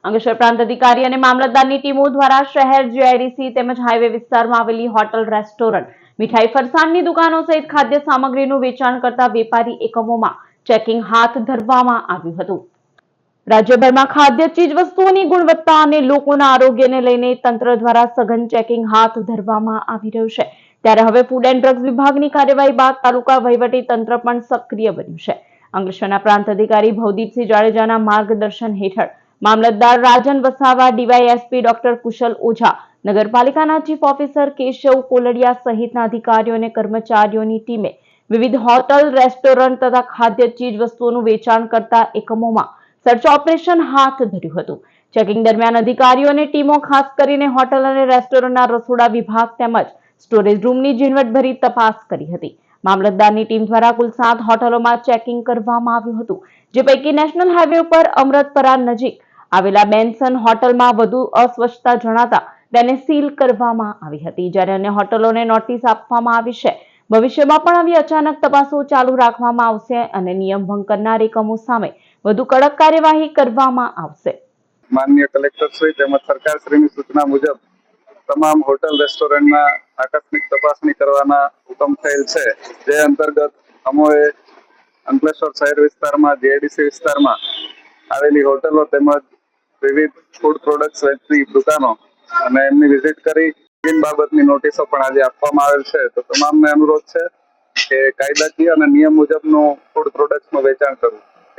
અંકલેશ્વર પ્રાંત અધિકારી અને મામલતદારની ટીમો દ્વારા શહેર જીઆઈડીસી તેમજ હાઈવે વિસ્તારમાં આવેલી હોટલ, રેસ્ટોરન્ટ, મીઠાઈ, ફરસાણની દુકાનો સહિત ખાદ્ય સામગ્રીનું વેચાણ કરતા વેપારી એકમોમાં ચેકિંગ હાથ ધરવામાં આવ્યું હતું. રાજ્યભરમાં ખાદ્ય ચીજ વસ્તુઓની ગુણવત્તા અને લોકોના આરોગ્યને લઈને તંત્ર દ્વારા સઘન ચેકિંગ હાથ ધરવામાં આવી રહ્યું છે. ત્યારે હવે ફૂડ એન્ડ ડ્રગ્સ વિભાગની કાર્યવાહી બાદ તાલુકા વહીવટી તંત્ર પણ સક્રિય બન્યું છે. અંકલેશ્વરના પ્રાંત અધિકારી ભવદીપસિંહ જાડેજાના માર્ગદર્શન હેઠળ મામલતદાર રાજન વસાવા, ડીવાયએસપી ડોક્ટર કુશલ ઓઝા, નગરપાલિકાના ચીફ ઓફિસર કેશવ કોલડિયા સહિતના અધિકારીઓ અને કર્મચારીઓની ટીમે વિવિધ હોટલ, રેસ્ટોરન્ટ તથા ખાદ્ય ચીજ વસ્તુઓનું વેચાણ કરતા એકમોમાં સર્ચ ઓપરેશન હાથ ધર્યું હતું. ચેકિંગ દરમિયાન અધિકારીઓ અને ટીમો ખાસ કરીને હોટલ અને રેસ્ટોરન્ટના રસોડા વિભાગ તેમજ સ્ટોરેજ રૂમની ઝીણવટભરી તપાસ કરી હતી. મામલતદારની ટીમ દ્વારા કુલ 7 હોટલોમાં ચેકિંગ કરવામાં આવ્યું હતું, જે પૈકી નેશનલ હાઈવે ઉપર અમૃતપરા નજીક આવેલા બેન્સન હોટલમાં વધુ અસ્વચ્છતા જણાતા તેને સીલ કરવામાં આવી હતી, જ્યારે અન્ય હોટલોને નોટિસ આપવામાં આવી છે. ભવિષ્યમાં પણ આવી અચાનક તપાસો ચાલુ રાખવામાં આવશે અને નિયમ ભંગ કરનાર એકમો સામે વધુ કડક કાર્યવાહી કરવામાં આવશે. માનનીય કલેક્ટર શ્રી તેમજ સરકાર શ્રીની સૂચના મુજબ તમામ હોટલ, રેસ્ટોરન્ટના આકસ્મિક તપાસણી કરવાના હુકમ થયેલ છે. જે અંતર્ગત અમોએ અંકલેશ્વર શહેર વિસ્તારમાં, જીઆઈડીસી વિસ્તારમાં આવેલી હોટલો તેમજ વિવિધ ફૂડ પ્રોડક્ટ્સ વેચતી દુકાનો અને એમની વિઝિટ કરી બાબતની નોટિસો પણ આજે આપવામાં આવેલ છે. તો તમામને અનુરોધ છે કે કાયદાકીય અને નિયમ મુજબનું ફૂડ પ્રોડક્ટ્સનું વેચાણ કરવું.